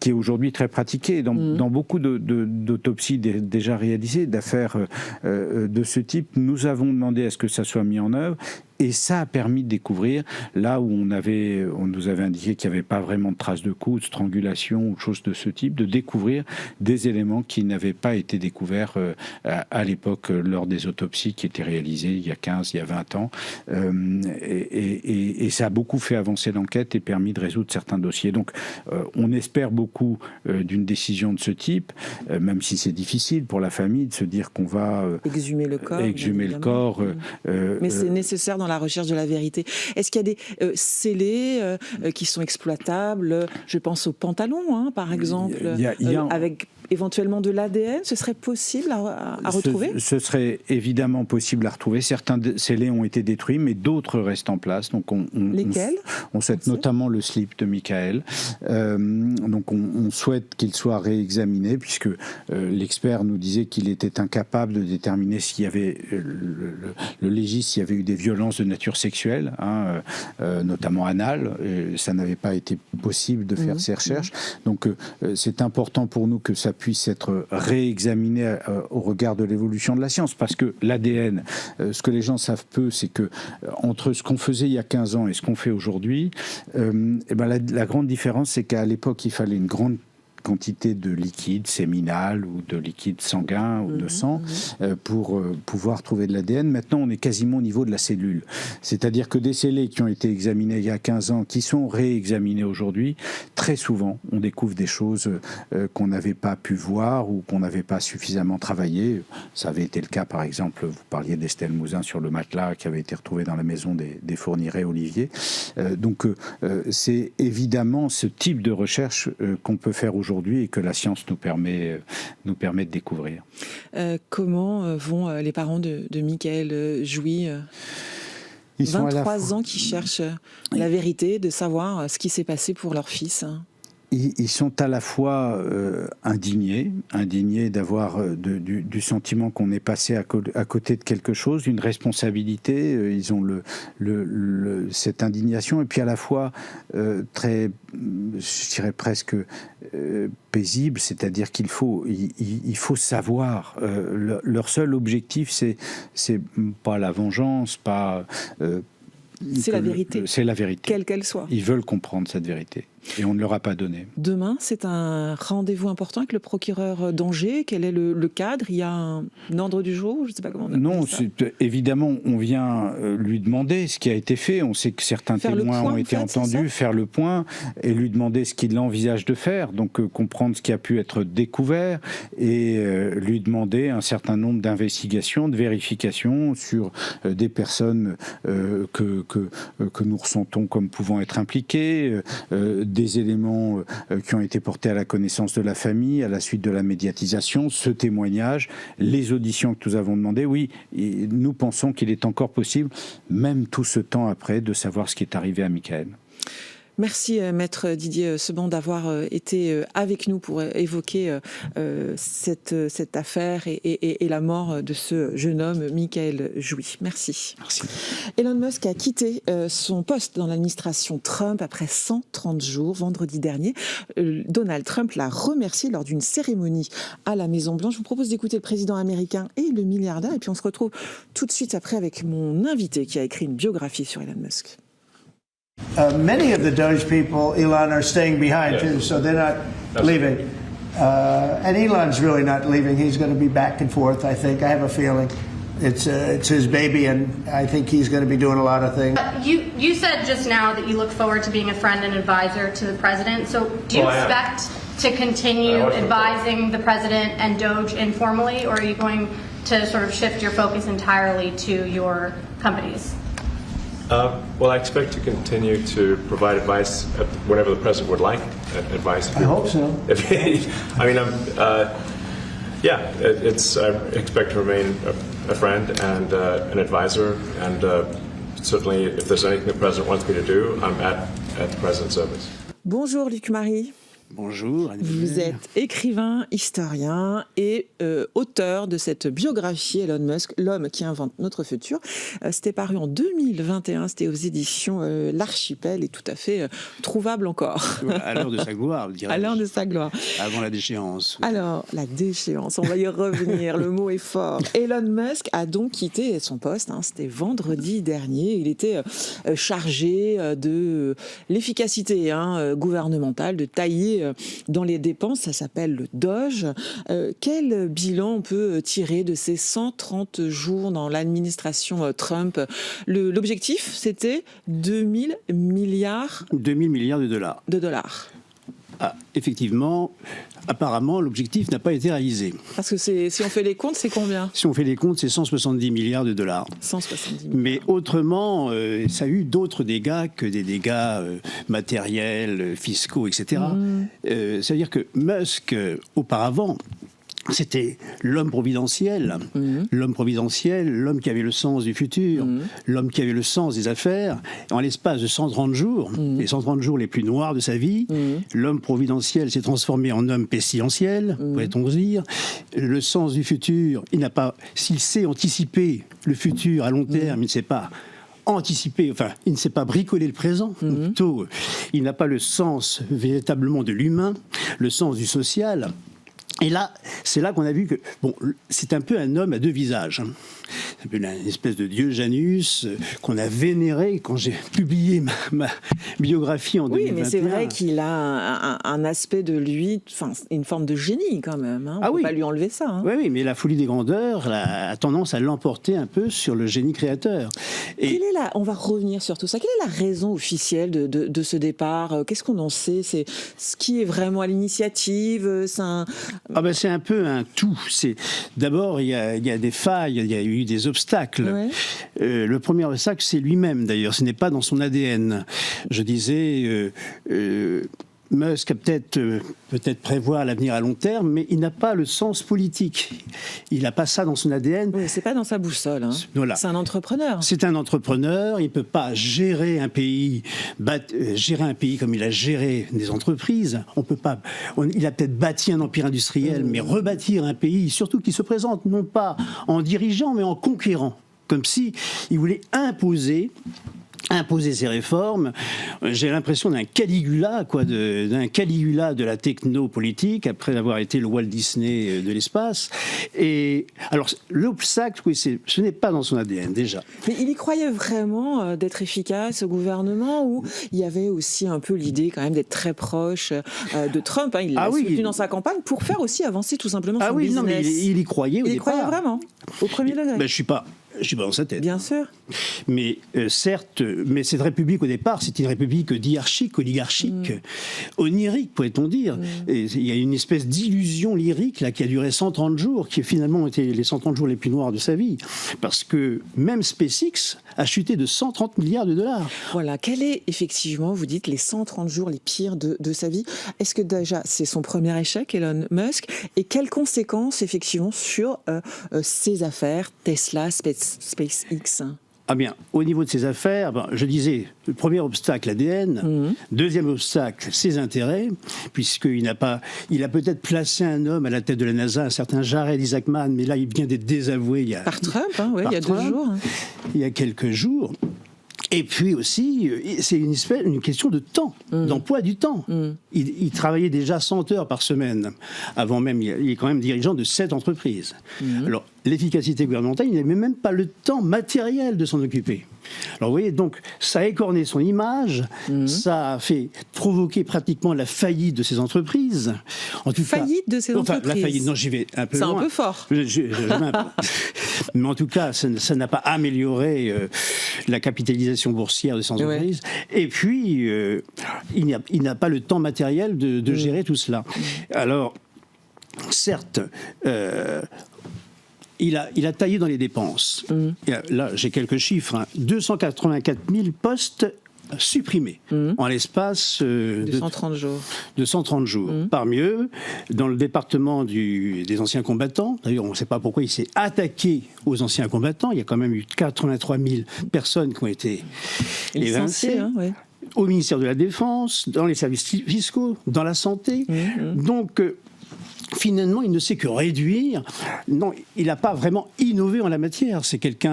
qui est aujourd'hui très pratiquée dans beaucoup d'autopsies déjà réalisées, d'affaires de ce type, nous avons demandé à ce que ça soit mis en œuvre. Et ça a permis de découvrir, là où on nous avait indiqué qu'il n'y avait pas vraiment de traces de coups, de strangulation ou de choses de ce type, de découvrir des éléments qui n'avaient pas été découverts à l'époque lors des autopsies qui étaient réalisées il y a 15, il y a 20 ans. Et ça a beaucoup fait avancer l'enquête et permis de résoudre certains dossiers. Donc on espère beaucoup d'une décision de ce type, même si c'est difficile pour la famille de se dire qu'on va exhumer le corps. Mais c'est nécessaire dans la recherche de la vérité. Est-ce qu'il y a des scellés qui sont exploitables? Je pense aux pantalons, par exemple, avec éventuellement de l'ADN. Ce serait possible à retrouver? Ce serait évidemment possible à retrouver. Certains scellés ont été détruits, mais d'autres restent en place. Donc lesquels? On souhaite notamment le slip de Michaël. Donc on souhaite qu'il soit réexaminé, puisque l'expert nous disait qu'il était incapable de déterminer s'il y avait le légiste, s'il y avait eu des violences de nature sexuelle, notamment anale. Ça n'avait pas été possible de faire ces recherches. Donc c'est important pour nous que ça puisse être réexaminé au regard de l'évolution de la science, parce que l'ADN, ce que les gens savent peu, c'est que entre ce qu'on faisait il y a 15 ans et ce qu'on fait aujourd'hui, la grande différence, c'est qu'à l'époque, il fallait une grande quantité de liquide séminal ou de liquide sanguin ou de sang pour pouvoir trouver de l'ADN. Maintenant, on est quasiment au niveau de la cellule. C'est-à-dire que des scellés qui ont été examinés il y a 15 ans, qui sont réexaminés aujourd'hui, très souvent, on découvre des choses qu'on n'avait pas pu voir ou qu'on n'avait pas suffisamment travaillé. Ça avait été le cas, par exemple, vous parliez d'Estelle Mouzin sur le matelas qui avait été retrouvé dans la maison des Fourniret-Olivier. Donc, c'est évidemment ce type de recherche qu'on peut faire aujourd'hui et que la science nous permet de découvrir. Comment vont les parents de Michael Jouy, Ils sont 23 ans qui cherchent la vérité, de savoir ce qui s'est passé pour leur fils? Ils sont à la fois indignés d'avoir du sentiment qu'on est passé à côté de quelque chose, d'une responsabilité. Ils ont cette indignation, et puis à la fois très, je dirais presque paisible, c'est-à-dire qu'il faut savoir. Leur seul objectif, c'est pas la vengeance, pas. C'est la vérité. C'est la vérité. Quelle qu'elle soit. Ils veulent comprendre cette vérité. Et on ne leur a pas donné. Demain, c'est un rendez-vous important avec le procureur d'Angers. Quel est le cadre? Il y a un ordre du jour? Je ne sais pas comment on appelle ça. Évidemment, on vient lui demander ce qui a été fait. On sait que certains témoins ont été entendus, faire le point et lui demander ce qu'il envisage de faire. Donc, comprendre ce qui a pu être découvert et lui demander un certain nombre d'investigations, de vérifications sur des personnes que nous ressentons comme pouvant être impliquées, des éléments qui ont été portés à la connaissance de la famille à la suite de la médiatisation, ce témoignage, les auditions que nous avons demandées. Oui, nous pensons qu'il est encore possible, même tout ce temps après, de savoir ce qui est arrivé à Michael. Merci Maître Didier Sebon d'avoir été avec nous pour évoquer cette affaire et la mort de ce jeune homme, Michael Jouy. Merci. Merci. Elon Musk a quitté son poste dans l'administration Trump après 130 jours. Vendredi dernier, Donald Trump l'a remercié lors d'une cérémonie à la Maison-Blanche. Je vous propose d'écouter le président américain et le milliardaire. Et puis on se retrouve tout de suite après avec mon invité qui a écrit une biographie sur Elon Musk. Many of the Doge people, Elon, are staying behind too, so they're not leaving. And Elon's really not leaving. He's going to be back and forth, I think. I have a feeling. It's his baby, and I think he's going to be doing a lot of things. You said just now that you look forward to being a friend and advisor to the president. So do you expect to continue advising the president and Doge informally, or are you going to sort of shift your focus entirely to your companies? Well, I expect to continue to provide advice whenever the president would like advice. I hope so. I expect to remain a friend and an advisor, and certainly if there's anything the president wants me to do, I'm at the president's service. Bonjour Luc Marie. Bonjour. Vous êtes écrivain, historien et auteur de cette biographie Elon Musk, l'homme qui invente notre futur. C'était paru en 2021, c'était aux éditions L'Archipel et tout à fait trouvable encore. À l'heure de sa gloire, dirais-je. À l'heure de sa gloire. Avant la déchéance. Alors, la déchéance, on va y revenir, le mot est fort. Elon Musk a donc quitté son poste, c'était vendredi dernier. Il était chargé de l'efficacité gouvernementale, de tailler dans les dépenses, ça s'appelle le Doge. Quel bilan on peut tirer de ces 130 jours dans l'administration Trump? L'objectif, c'était 2000 milliards... 2000 milliards de dollars. De dollars. Ah, effectivement, apparemment, l'objectif n'a pas été réalisé. Parce que si on fait les comptes, c'est combien? Si on fait les comptes, c'est 170 milliards de dollars. 170 milliards. Mais autrement, ça a eu d'autres dégâts que des dégâts matériels, fiscaux, etc. C'est-à-dire que Musk, auparavant, c'était l'homme providentiel, l'homme qui avait le sens du futur, l'homme qui avait le sens des affaires. En l'espace de 130 jours, les 130 jours les plus noirs de sa vie, l'homme providentiel s'est transformé en homme pestilentiel, pourrait-on dire. Le sens du futur, s'il sait anticiper le futur à long terme, il ne sait pas anticipé, enfin, il ne sait pas bricoler le présent, ou plutôt, il n'a pas le sens véritablement de l'humain, le sens du social. Et là, c'est là qu'on a vu que, bon, c'est un peu un homme à deux visages. C'est un peu une espèce de dieu Janus qu'on a vénéré quand j'ai publié ma biographie en 2021. Oui, mais c'est vrai qu'il a un aspect de lui, enfin, une forme de génie quand même. Hein. On ne peut pas lui enlever ça. Hein. Oui, mais la folie des grandeurs a tendance à l'emporter un peu sur le génie créateur. Et on va revenir sur tout ça. Quelle est la raison officielle de ce départ? Qu'est-ce qu'on en sait? C'est ce qui est vraiment à l'initiative? C'est un peu un tout. D'abord, il y a des failles, il y a eu des obstacles. Ouais. Le premier obstacle, c'est lui-même, d'ailleurs. Ce n'est pas dans son ADN. Je disais... Musk a peut-être prévoir l'avenir à long terme, mais il n'a pas le sens politique. Il n'a pas ça dans son ADN. Oui, c'est pas dans sa boussole. Hein. Voilà. C'est un entrepreneur. C'est un entrepreneur. Il peut pas gérer un pays comme il a géré des entreprises. Il a peut-être bâti un empire industriel, mais rebâtir un pays, surtout qui se présente non pas en dirigeant, mais en conquérant, comme si il voulait imposer ses réformes. J'ai l'impression d'un Caligula, de la techno-politique, après avoir été le Walt Disney de l'espace. Et alors, l'obstacle, ce n'est pas dans son ADN, déjà. Mais il y croyait vraiment d'être efficace, au gouvernement, où il y avait aussi un peu l'idée, quand même, d'être très proche de Trump. Hein. Il l'a soutenu dans sa campagne pour faire aussi avancer tout simplement son business. Non, mais il y croyait au départ. Il y croyait vraiment, au premier degré. Je suis pas dans sa tête. Bien sûr. Mais certes, mais cette république au départ, c'est une république diarchique, oligarchique, onirique, pourrait-on dire. Et il y a une espèce d'illusion lyrique là, qui a duré 130 jours, qui finalement été les 130 jours les plus noirs de sa vie. Parce que même SpaceX a chuté de 130 milliards de dollars. Voilà, quel est effectivement, vous dites, les 130 jours les pires de sa vie? Est-ce que déjà c'est son premier échec, Elon Musk? Et quelles conséquences effectivement sur ses affaires, Tesla, SpaceX? Ah bien, au niveau de ses affaires, je disais, le premier obstacle, l'ADN. Deuxième obstacle, ses intérêts, puisqu'il a peut-être placé un homme à la tête de la NASA, un certain Jared Isaacman, mais là, il vient d'être désavoué. Par Trump, il y a 2 jours. Hein. Il y a quelques jours. Et puis aussi, c'est une question de temps, d'emploi du temps. Il travaillait déjà 100 heures par semaine. Avant même, il est quand même dirigeant de 7 entreprises. Alors, l'efficacité gouvernementale, il n'avait même pas le temps matériel de s'en occuper. Alors, vous voyez, donc, ça a écorné son image, ça a fait provoquer pratiquement la faillite de ses entreprises. Faillite de ses entreprises? La faillite, non, j'y vais un peu loin. C'est un peu fort. Mais en tout cas, ça n'a pas amélioré la capitalisation boursière de ses entreprises. Ouais. Et puis, il n'a pas le temps matériel de gérer tout cela. Alors, certes, il a taillé dans les dépenses. Là, j'ai quelques chiffres. 284 000 postes supprimés en l'espace de 130 jours. De 130 jours. Parmi eux, dans le département des anciens combattants, d'ailleurs on ne sait pas pourquoi il s'est attaqué aux anciens combattants, il y a quand même eu 83 000 personnes qui ont été évincées. Au ministère de la Défense, dans les services fiscaux, dans la santé. Donc, finalement, il ne sait que réduire. Non, il n'a pas vraiment innové en la matière. C'est peut-être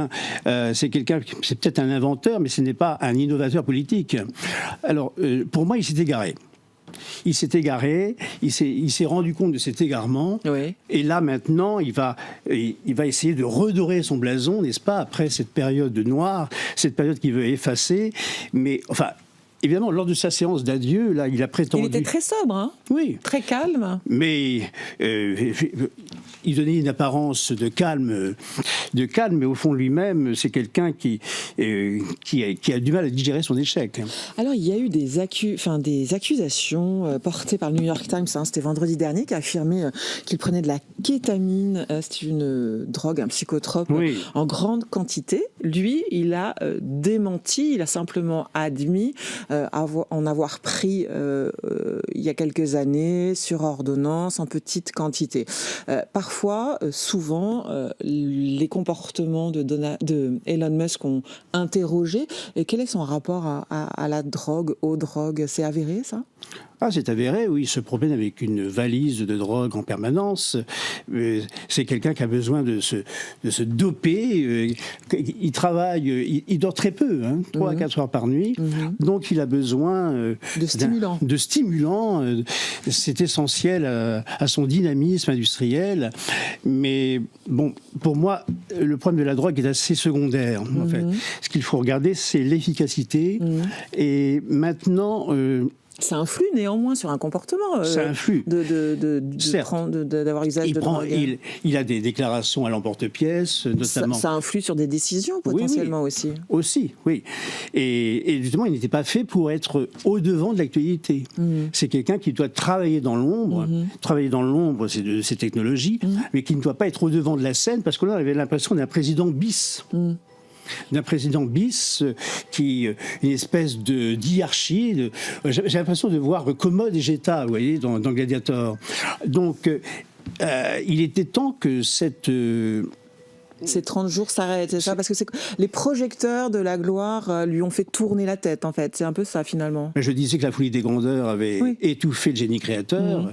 un inventeur, mais ce n'est pas un innovateur politique. Alors, pour moi, il s'est égaré. Il s'est rendu compte de cet égarement, et là maintenant il va essayer de redorer son blason, n'est-ce pas, après cette période noire, cette période qu'il veut effacer, mais enfin. Évidemment, lors de sa séance d'adieu, là, il a prétendu... Il était très sobre, hein ? Oui. Très calme. Mais il donnait une apparence de calme, mais au fond de lui-même, c'est quelqu'un qui a du mal à digérer son échec. Alors, il y a eu des accusations portées par le New York Times, c'était vendredi dernier, qui a affirmé qu'il prenait de la kétamine, c'est une drogue, un psychotrope, en grande quantité. Lui, il a démenti, il a simplement admis en avoir pris il y a quelques années sur ordonnance en petite quantité. Parfois, souvent, les comportements de Elon Musk ont interrogé. Et quel est son rapport à la drogue, aux drogues? C'est avéré, ça? Ah, c'est avéré, oui, il se promène avec une valise de drogue en permanence. C'est quelqu'un qui a besoin de se doper. Il travaille, il dort très peu, 3 à 4 heures par nuit. Donc il a besoin de stimulants. C'est essentiel à son dynamisme industriel. Mais bon, pour moi, le problème de la drogue est assez secondaire, en fait. Ce qu'il faut regarder, c'est l'efficacité. Et maintenant... ça influe néanmoins sur un comportement. Ça influe. D'avoir usage de drogue. Il a des déclarations à l'emporte-pièce, notamment. Ça influe sur des décisions potentiellement aussi. Aussi, oui. Et justement, il n'était pas fait pour être au-devant de l'actualité. C'est quelqu'un qui doit travailler dans l'ombre. Travailler dans l'ombre, c'est de ces technologies, mais qui ne doit pas être au-devant de la scène, parce que là, on avait l'impression d'un président bis. D'un président bis qui une espèce de d'hierarchie. J'ai l'impression de voir Commode et Geta, vous voyez, dans Gladiator. Donc, il était temps que ces 30 jours s'arrêtent, c'est ça? Parce que les projecteurs de la gloire lui ont fait tourner la tête, en fait. C'est un peu ça, finalement. Je disais que la folie des grandeurs avait étouffé le génie créateur.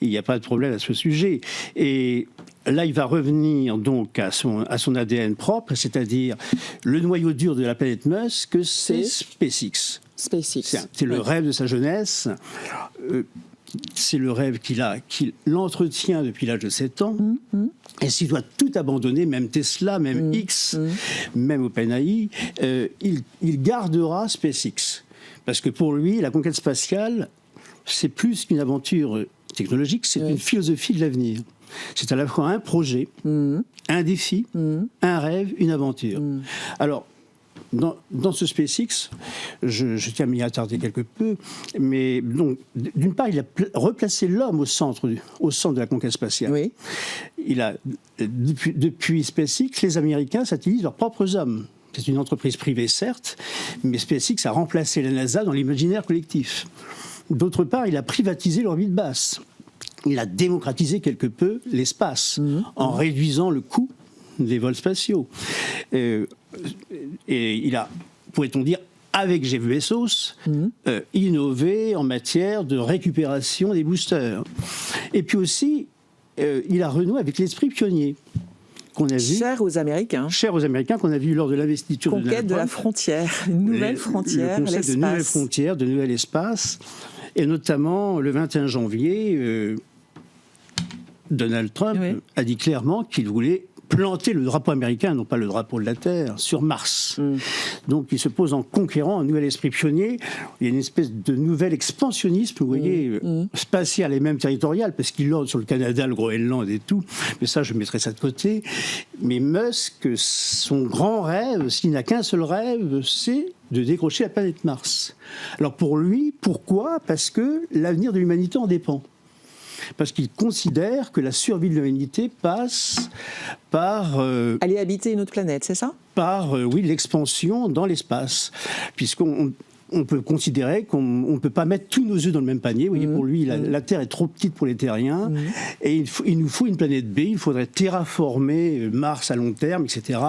Il n'y a pas de problème à ce sujet. Et là, il va revenir donc à son ADN propre, c'est-à-dire le noyau dur de la planète Musk, c'est SpaceX. C'est le rêve de sa jeunesse. C'est le rêve qu'il entretient depuis l'âge de 7 ans. Et s'il doit tout abandonner, même Tesla, même X, même OpenAI, il gardera SpaceX. Parce que pour lui, la conquête spatiale, c'est plus qu'une aventure technologique, c'est une philosophie de l'avenir. C'est à la fois un projet, un défi, un rêve, une aventure. Alors, dans ce SpaceX, je tiens à m'y attarder quelque peu, mais donc, d'une part, il a replacé l'homme au centre de la conquête spatiale. Il a, depuis SpaceX, les Américains satellisent leurs propres hommes. C'est une entreprise privée, certes, mais SpaceX a remplacé la NASA dans l'imaginaire collectif. D'autre part, il a privatisé l'orbite basse. Il a démocratisé quelque peu l'espace en réduisant le coût des vols spatiaux. Et il a, pourrait-on dire, avec Jeff Bezos, innové en matière de récupération des boosters. Et puis aussi, il a renoué avec l'esprit pionnier. Qu'on a vu, cher aux Américains, qu'on a vu lors de l'investiture de Donald Trump. Conquête de la frontière, une nouvelle frontière, le concept de nouvelle frontière, de nouvel espace, et notamment le 21 janvier, Donald Trump a dit clairement qu'il voulait planter le drapeau américain, non pas le drapeau de la Terre, sur Mars. Donc il se pose en conquérant un nouvel esprit pionnier. Il y a une espèce de nouvel expansionnisme, vous voyez, spatial et même territorial, parce qu'il lorde sur le Canada, le Groenland et tout. Mais ça, je mettrai ça de côté. Mais Musk, son grand rêve, s'il n'a qu'un seul rêve, c'est de décrocher la planète Mars. Alors pour lui, pourquoi ? Parce que l'avenir de l'humanité en dépend. Parce qu'il considère que la survie de l'humanité passe par... aller habiter une autre planète, c'est ça ? Par, l'expansion dans l'espace. Puisqu'on peut considérer qu'on ne peut pas mettre tous nos œufs dans le même panier. Vous voyez, pour lui, la Terre est trop petite pour les terriens. Et il nous faut une planète B. Il faudrait terraformer Mars à long terme, etc.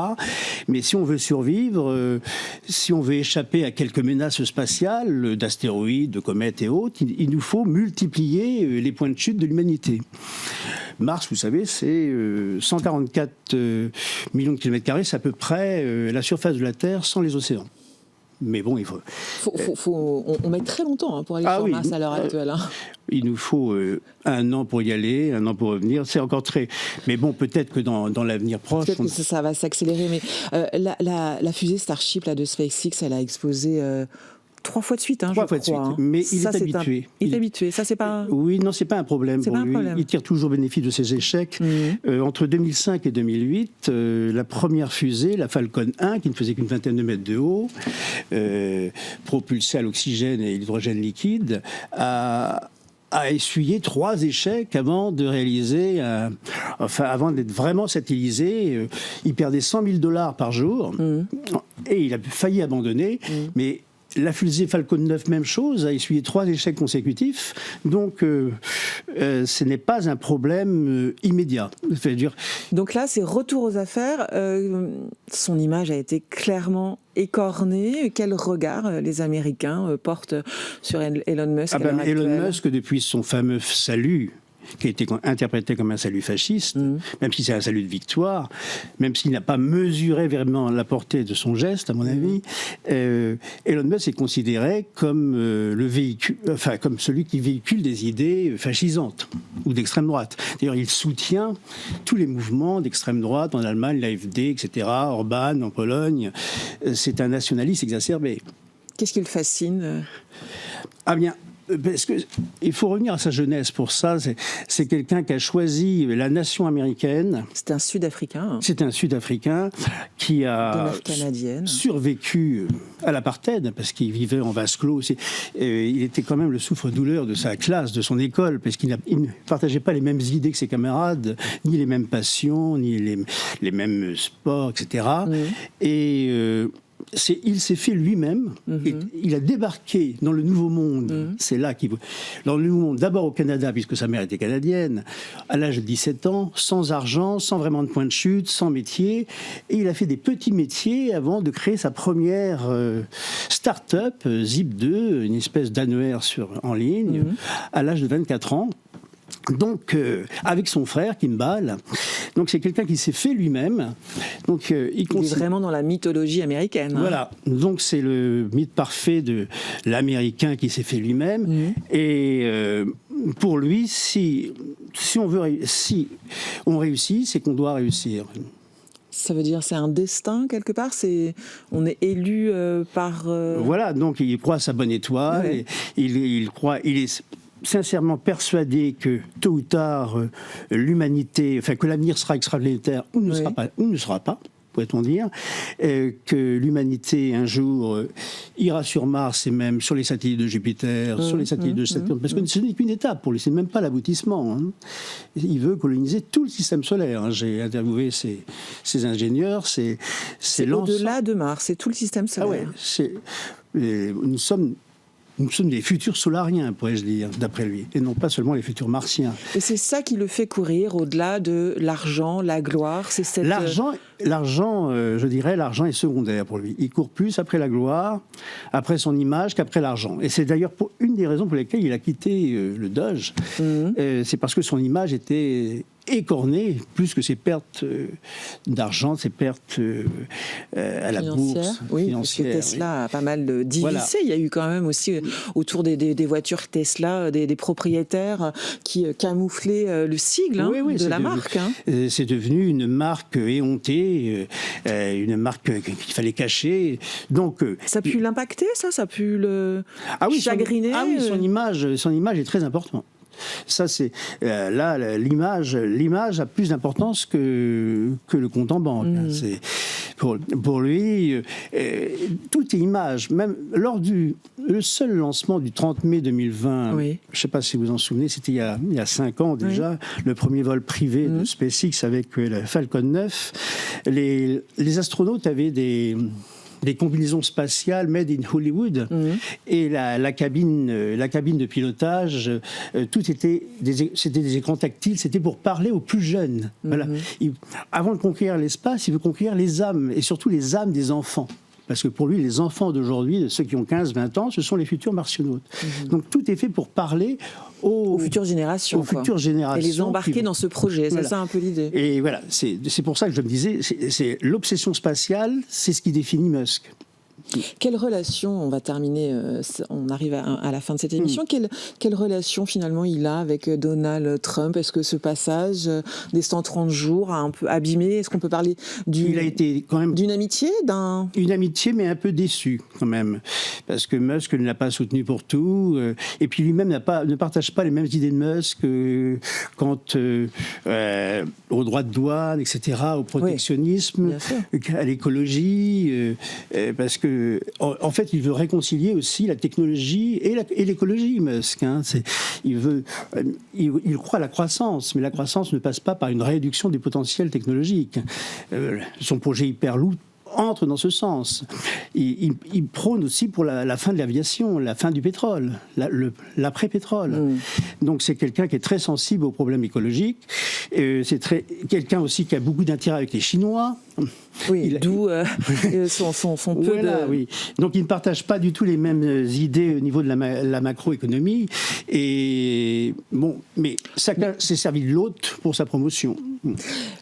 Mais si on veut survivre, si on veut échapper à quelques menaces spatiales, d'astéroïdes, de comètes et autres, il nous faut multiplier les points de chute de l'humanité. Mars, vous savez, c'est 144 millions de kilomètres carrés. C'est à peu près la surface de la Terre sans les océans. Mais bon, il faut... on met très longtemps pour aller sur Mars à l'heure actuelle. Il nous faut 1 an pour y aller, 1 an pour revenir. C'est encore très... Mais bon, peut-être que dans l'avenir proche... Peut-être que ça va s'accélérer. Mais la fusée Starship de SpaceX, elle a explosé... 3 fois de suite, je crois. 3 fois de suite, mais il est habitué. Il est habitué, ça c'est pas... Oui, non, c'est pas un problème pour lui. Il tire toujours bénéfice de ses échecs. Entre 2005 et 2008, la première fusée, la Falcon 1, qui ne faisait qu'une vingtaine de mètres de haut, propulsée à l'oxygène et l'hydrogène liquide, a essuyé 3 échecs avant de réaliser, avant d'être vraiment satellisé. Il perdait $100 000 par jour et il a failli abandonner, mais La fusée Falcon 9, même chose, a essuyé 3 échecs consécutifs. Donc, ce n'est pas un problème immédiat. Donc là, c'est retour aux affaires. Son image a été clairement écornée. Quel regard les Américains portent sur Elon Musk? Elon Musk, depuis son fameux salut, qui a été interprété comme un salut fasciste, même si c'est un salut de victoire, même s'il n'a pas mesuré vraiment la portée de son geste, à mon avis, Elon Musk est considéré comme comme celui qui véhicule des idées fascisantes ou d'extrême droite. D'ailleurs, il soutient tous les mouvements d'extrême droite en Allemagne, l'AfD, etc., Orban en Pologne. C'est un nationaliste exacerbé. Qu'est-ce qui le fascine? Ah bien, parce que il faut revenir à sa jeunesse pour ça. C'est quelqu'un qui a choisi la nation américaine. C'est un Sud-Africain. C'est un Sud-Africain qui a survécu à l'apartheid parce qu'il vivait en vase clos. Il était quand même le souffre-douleur de sa classe, de son école, parce qu'il ne partageait pas les mêmes idées que ses camarades, ni les mêmes passions, ni les mêmes sports, etc. Et il s'est fait lui-même, il a débarqué dans le Nouveau Monde, c'est là dans le Nouveau Monde, d'abord au Canada, puisque sa mère était canadienne, à l'âge de 17 ans, sans argent, sans vraiment de point de chute, sans métier, et il a fait des petits métiers avant de créer sa première start-up, Zip2, une espèce d'annuaire en ligne, à l'âge de 24 ans. Donc, avec son frère, Kimball. Donc, c'est quelqu'un qui s'est fait lui-même. Donc, il est vraiment dans la mythologie américaine. Voilà. Donc, c'est le mythe parfait de l'Américain qui s'est fait lui-même. Et pour lui, si on réussit, c'est qu'on doit réussir. Ça veut dire c'est un destin quelque part. On est élu par. Voilà. Donc, il croit à sa bonne étoile. Ouais. Il est sincèrement persuadé que tôt ou tard l'humanité, que l'avenir sera extraplanétaire ou ne sera pas, pourrait-on dire, que l'humanité un jour ira sur Mars et même sur les satellites de Jupiter, sur les satellites de Saturne, parce que ce n'est qu'une étape pour lui, c'est même pas l'aboutissement. Il veut coloniser tout le système solaire. J'ai interviewé ces ingénieurs, c'est au-delà de Mars, c'est tout le système solaire. Nous sommes des futurs solariens, pourrais-je dire, d'après lui, et non pas seulement les futurs martiens. Et c'est ça qui le fait courir au-delà de l'argent, la gloire. C'est cette... L'argent, je dirais, l'argent est secondaire pour lui. Il court plus après la gloire, après son image, qu'après l'argent. Et c'est d'ailleurs une des raisons pour lesquelles il a quitté le Doge. C'est parce que son image était écorné plus que ses pertes d'argent, ses pertes à la bourse. Oui, parce que Tesla a pas mal divisé. Voilà. Il y a eu quand même aussi autour des voitures Tesla des propriétaires qui camouflaient le sigle de la marque. C'est devenu une marque éhontée, une marque qu'il fallait cacher. Donc, ça a pu l'impacter, ça a pu le chagriner. Son image est très importante. Ça, c'est là l'image a plus d'importance que le compte en banque. C'est pour lui tout est image. Même lors le seul lancement du 30 mai 2020, je ne sais pas si vous en souvenez, c'était il y a 5 ans déjà, le premier vol privé de SpaceX avec la Falcon 9. Les astronautes avaient des combinaisons spatiales made in Hollywood et la cabine de pilotage, c'était des écrans tactiles, c'était pour parler aux plus jeunes. Voilà. Avant de conquérir l'espace, il veut conquérir les âmes et surtout les âmes des enfants. Parce que pour lui, les enfants d'aujourd'hui, ceux qui ont 15-20 ans, ce sont les futurs martionnautes. Donc tout est fait pour parler aux futures générations. Et les embarquer dans ce projet, c'est ça un peu l'idée. Et voilà, c'est pour ça que je me disais, c'est l'obsession spatiale, c'est ce qui définit Musk. Quelle relation, on va terminer, on arrive à la fin de cette émission, quelle relation finalement il a avec Donald Trump? Est-ce que ce passage des 130 jours a un peu abîmé? Est-ce qu'on peut parler il a été quand même d'une amitié Une amitié, mais un peu déçu quand même, parce que Musk ne l'a pas soutenu pour tout, et puis lui-même ne partage pas les mêmes idées de Musk quant aux droits de douane, etc., au protectionnisme, à l'écologie, parce que en fait, il veut réconcilier aussi la technologie et l'écologie, Musk. Il croit à la croissance, mais la croissance ne passe pas par une réduction des potentiels technologiques. Son projet Hyperloop entre dans ce sens. Il prône aussi pour la fin de l'aviation, la fin du pétrole, l'après-pétrole. Donc c'est quelqu'un qui est très sensible aux problèmes écologiques. C'est quelqu'un aussi qui a beaucoup d'intérêt avec les Chinois. Oui, d'où son peu de... Oui. Donc il ne partage pas du tout les mêmes idées au niveau de la macroéconomie. Et bon, mais ça s'est servi de l'autre pour sa promotion.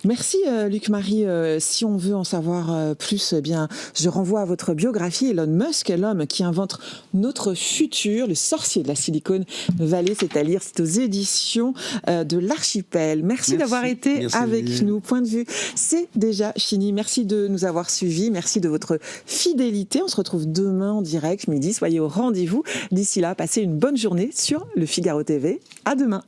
Merci Luc-Marie. Si on veut en savoir plus, eh bien, je renvoie à votre biographie. Elon Musk, l'homme qui invente notre futur, le sorcier de la Silicon Valley, c'est à lire, c'est aux éditions de l'Archipel. Merci d'avoir été avec nous. Point de vue, c'est déjà fini. Merci de nous avoir suivis. Merci de votre fidélité. On se retrouve demain en direct, midi. Soyez au rendez-vous. D'ici là, passez une bonne journée sur le Figaro TV. À demain.